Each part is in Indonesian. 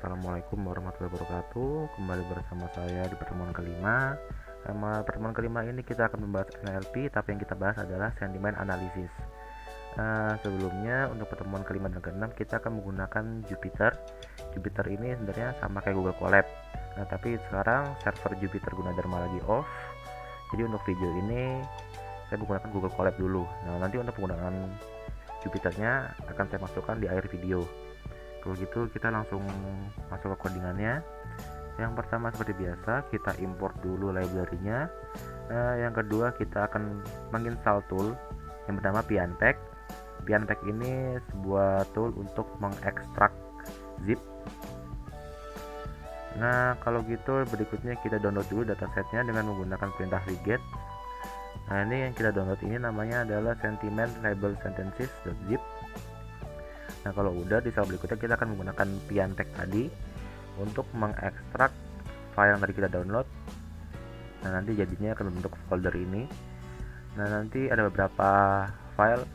Assalamualaikum warahmatullahi wabarakatuh. Kembali bersama saya di pertemuan kelima. Pertemuan kelima ini kita akan membahas NLP, tapi yang kita bahas adalah sentimen analisis. Sebelumnya untuk pertemuan kelima dan keenam kita akan menggunakan Jupyter. Jupyter ini sebenarnya sama kayak Google Colab. Tapi sekarang server Jupyter Gunadarma lagi off. Jadi untuk video ini saya menggunakan Google Colab dulu. Nanti untuk penggunaan Jupyternya akan saya masukkan di akhir video. Kalau gitu kita langsung masuk ke codingannya. Yang pertama seperti biasa kita import dulu library-nya. Yang kedua kita akan menginstal tool yang bernama Pianpack. Pianpack ini sebuah tool untuk mengekstrak zip. Kalau gitu berikutnya kita download dulu datasetnya dengan menggunakan perintah wget. Ini yang kita download ini namanya adalah sentiment label sentences.zip. Kalau udah di file berikutnya kita akan menggunakan Pianpack tadi untuk mengekstrak file yang tadi kita download. Nanti jadinya akan membentuk folder ini. Nanti ada beberapa file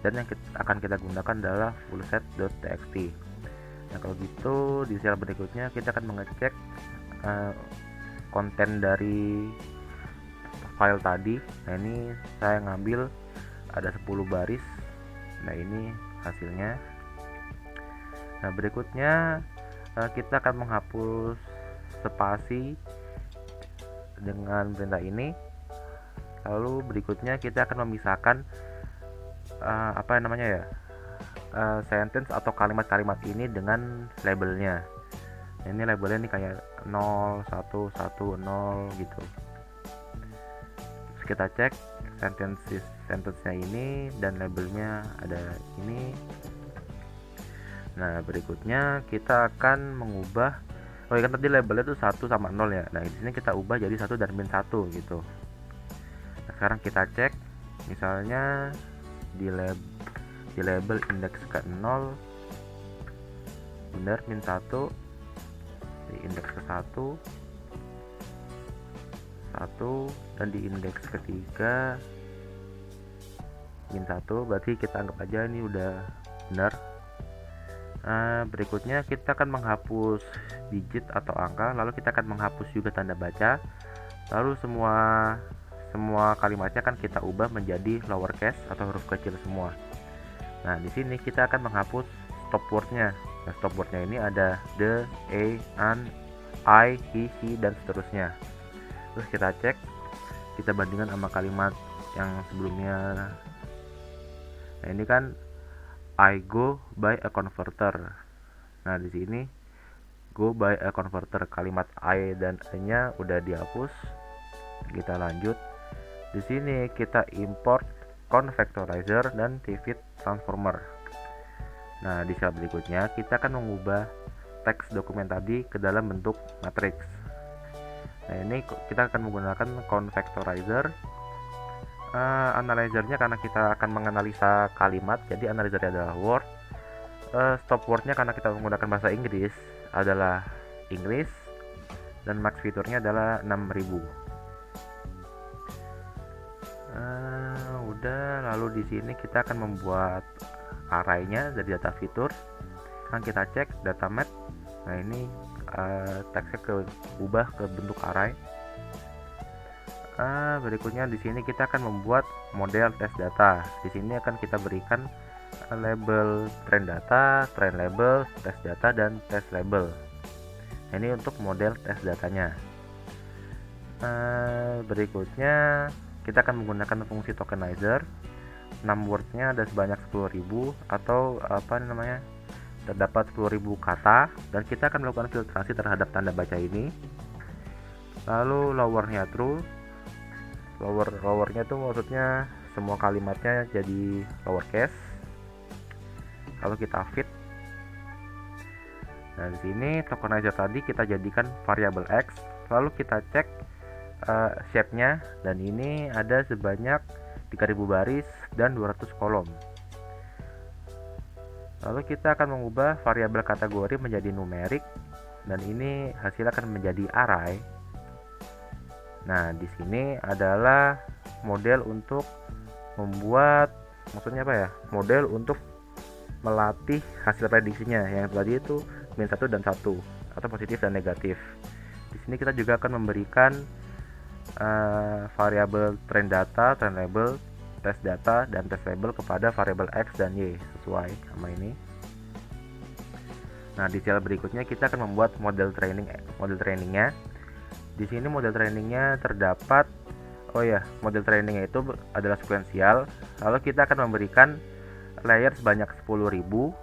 dan yang akan kita gunakan adalah fullset.txt. Kalau gitu di file berikutnya kita akan mengecek konten dari file tadi. Ini saya ngambil ada 10 baris. Ini hasilnya. Berikutnya kita akan menghapus spasi dengan perintah ini. Lalu berikutnya kita akan memisahkan sentence atau kalimat-kalimat ini dengan labelnya. Ini labelnya nih kayak 0, 1, 1, 0 gitu. Terus kita cek sentence-nya ini dan labelnya ada ini. Berikutnya kita akan mengubah kan tadi labelnya itu 1 sama 0 ya. Di sini kita ubah jadi 1 dan min 1 gitu. Sekarang kita cek misalnya di label indeks ke 0 benar min 1, di indeks ke 1 dan di indeks ketiga min 1, berarti kita anggap aja ini udah benar. Berikutnya kita akan menghapus digit atau angka, lalu kita akan menghapus juga tanda baca, lalu semua kalimatnya akan kita ubah menjadi lowercase atau huruf kecil semua. Di sini kita akan menghapus stop word-nya. Stop word-nya ini ada the, an, I, he, dan seterusnya. Terus kita cek, kita bandingkan sama kalimat yang sebelumnya. Ini kan I go by a converter. Di sini go by a converter, kalimat I dan A-nya udah dihapus. Kita lanjut. Di sini kita import convectorizer dan tvit transformer. Di slide berikutnya kita akan mengubah teks dokumen tadi ke dalam bentuk matriks. Ini kita akan menggunakan convectorizer. Analyzer-nya karena kita akan menganalisa kalimat, jadi analyzer-nya adalah word. Stop word-nya karena kita menggunakan bahasa Inggris adalah English, dan max fiturnya adalah 6000. Lalu di sini kita akan membuat array-nya dari data fitur. Kita cek data mat. Ini teksnya ubah ke bentuk array. Berikutnya di sini kita akan membuat model tes data. Di sini akan kita berikan label train data, train label, tes data, dan tes label. Ini untuk model tes datanya. Berikutnya kita akan menggunakan fungsi tokenizer. 6 word-nya ada sebanyak 10.000 atau terdapat 10.000 kata, dan kita akan melakukan filtrasi terhadap tanda baca ini. Lalu lower-nya true. Lower-nya itu maksudnya semua kalimatnya jadi lowercase. Lalu kita fit. Di sini tokenizer tadi kita jadikan variabel x. Lalu kita cek shape-nya, dan ini ada sebanyak 3000 baris dan 200 kolom. Lalu kita akan mengubah variabel kategori menjadi numerik, dan ini hasilnya akan menjadi array. Di sini adalah model untuk membuat, model untuk melatih hasil prediksinya. Yang tadi itu -1 dan 1 atau positif dan negatif. Di sini kita juga akan memberikan variabel train data, train label, test data, dan test label kepada variabel x dan y sesuai sama ini. Nah, di sel berikutnya kita akan membuat model trainingnya. Di sini model trainingnya terdapat, model trainingnya itu adalah sekuensial. Lalu kita akan memberikan layer sebanyak 10.000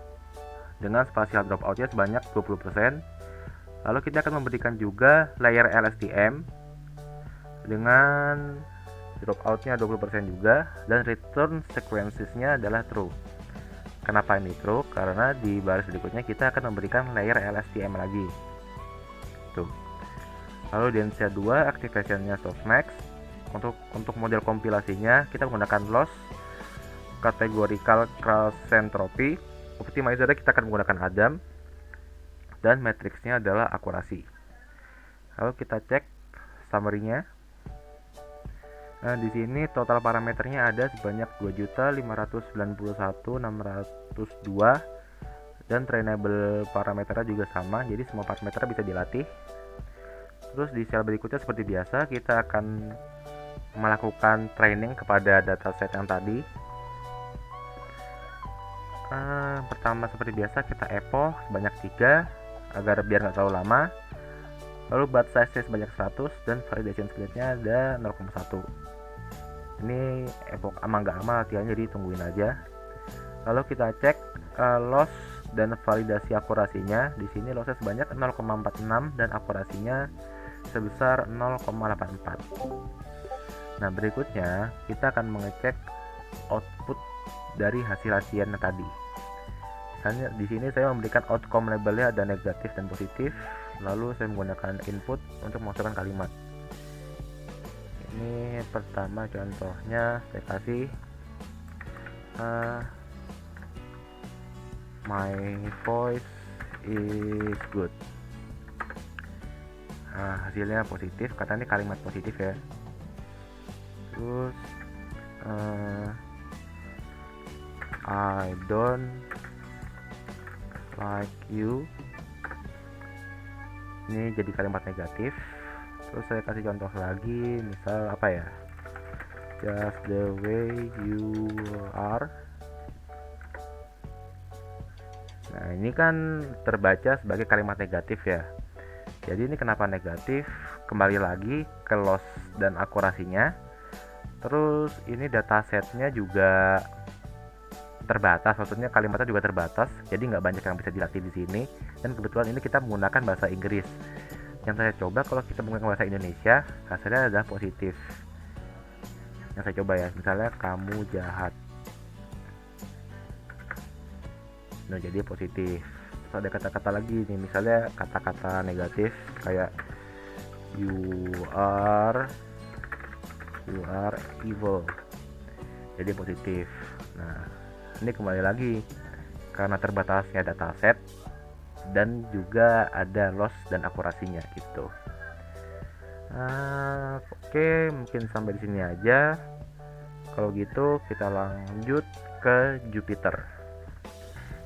dengan spatial dropoutnya sebanyak 20%. Lalu kita akan memberikan juga layer LSTM dengan dropoutnya 20% juga, dan return sequencesnya adalah true. Kenapa ini true? Karena di baris berikutnya kita akan memberikan layer LSTM lagi. Tuh. Lalu di NC2 activationnya softmax. Untuk model kompilasinya kita menggunakan loss, categorical cross entropy, optimizer kita akan menggunakan Adam, dan matriksnya adalah akurasi. Lalu kita cek summary-nya. Nah, di sini total parameternya ada sebanyak 2.591.602 dan trainable parameternya juga sama, jadi semua parameter bisa dilatih. Terus di sel berikutnya seperti biasa kita akan melakukan training kepada dataset yang tadi. Pertama seperti biasa kita epoch sebanyak 3 agar biar nggak terlalu lama. Lalu batch size sebanyak 100 dan validation speed-nya ada 0,1. Ini epoch nggak lama latihannya, jadi tungguin aja. Lalu kita cek loss dan validasi akurasinya. Di sini lossnya sebanyak 0,46 dan akurasinya sebesar 0,84. Nah, berikutnya kita akan mengecek output dari hasil latihan tadi. Misalnya di sini saya memberikan outcome labelnya ada negatif dan positif. Lalu saya menggunakan input untuk memasukkan kalimat. Ini pertama contohnya saya kasih my voice is good. Hasilnya positif, karena ini kalimat positif ya. Terus I don't like you, ini jadi kalimat negatif. Terus saya kasih contoh lagi, misal apa ya, just the way you are. Nah, ini kan terbaca sebagai kalimat negatif ya. Jadi ini kenapa negatif? Kembali lagi ke loss dan akurasinya. Terus ini datasetnya juga terbatas, maksudnya kalimatnya juga terbatas, jadi nggak banyak yang bisa dilatih di sini. Dan kebetulan ini kita menggunakan bahasa Inggris. Yang saya coba kalau kita menggunakan bahasa Indonesia, hasilnya adalah positif. Yang saya coba ya, misalnya kamu jahat. Nah, jadi positif. Terus ada kata-kata lagi nih, misalnya kata-kata negatif kayak you are evil. Jadi positif. Nah, ini kembali lagi karena terbatasnya dataset dan juga ada loss dan akurasinya gitu. Oke, mungkin sampai di sini aja. Kalau gitu kita lanjut ke Jupyter.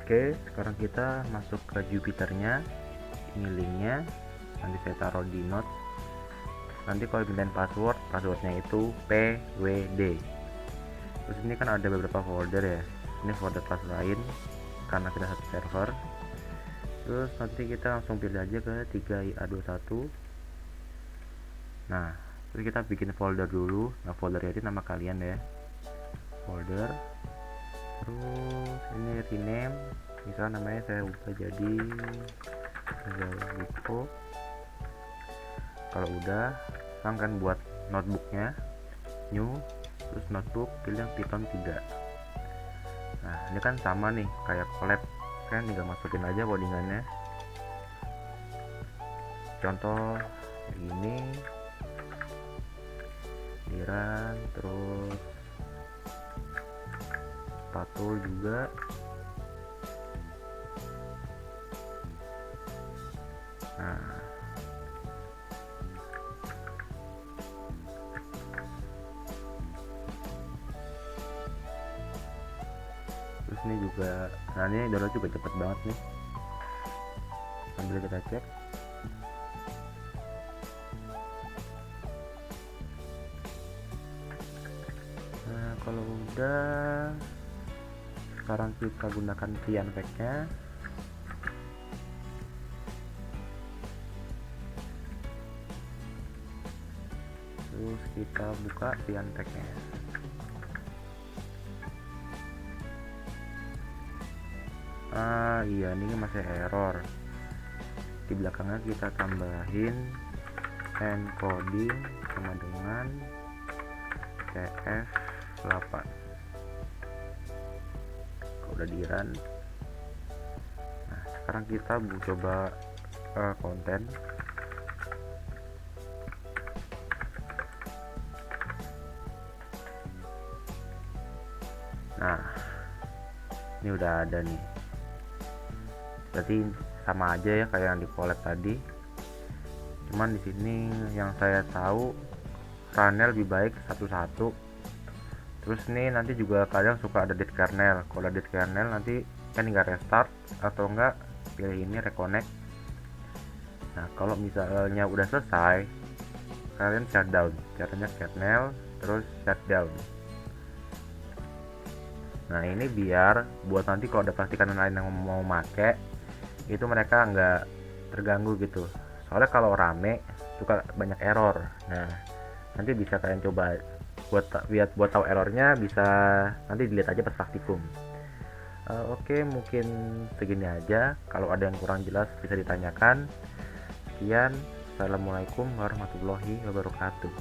Oke, sekarang kita masuk ke Jupyternya. Ini linknya, nanti saya taruh di note. Nanti kalau pindahin passwordnya itu pwd. Terus ini kan ada beberapa folder ya. Ini folder kelas lain karena kita satu server. Terus nanti kita langsung pilih aja ke 3IA21. Nah, terus kita bikin folder dulu. Nah, folder ini nama kalian ya, folder. Terus ini rename, misalnya namanya saya ubah jadi Zalwiko. Kalau udah, sekarang kan buat notebooknya, new, terus notebook pilih yang Python 3. Nah, ini kan sama nih kayak collab kan, tinggal masukin aja codingannya. Contoh ini liran, terus patul juga. Nah, terus ini juga, nah ini download juga cepet banget nih. sambil kita cek. Nah, kalau udah, sekarang kita gunakan Cyan pack-nya. Terus kita buka Cyan pack-nya. Iya, ini masih error. Di belakangnya kita tambahin encoding sama dengan CF8. Udah di run. Nah, sekarang kita coba konten. Nah, ini udah ada nih. Berarti sama aja ya kayak yang di collab tadi. Cuman di sini yang saya tahu kernel lebih baik satu-satu. Terus nih nanti juga kadang suka ada dead kernel. Kalau ada dead kernel nanti kan tinggal restart atau enggak pilih ini reconnect. Nah, kalau misalnya udah selesai, kalian shutdown. Caranya kernel terus shutdown. Nah, ini biar buat nanti kalau ada plastikan lain yang mau make itu mereka nggak terganggu gitu. Soalnya kalau rame suka banyak error. Nah, nanti bisa kalian coba buat tahu errornya, bisa nanti dilihat aja pas praktikum. Oke, mungkin segini aja. Kalau ada yang kurang jelas bisa ditanyakan. Sekian, assalamualaikum warahmatullahi wabarakatuh.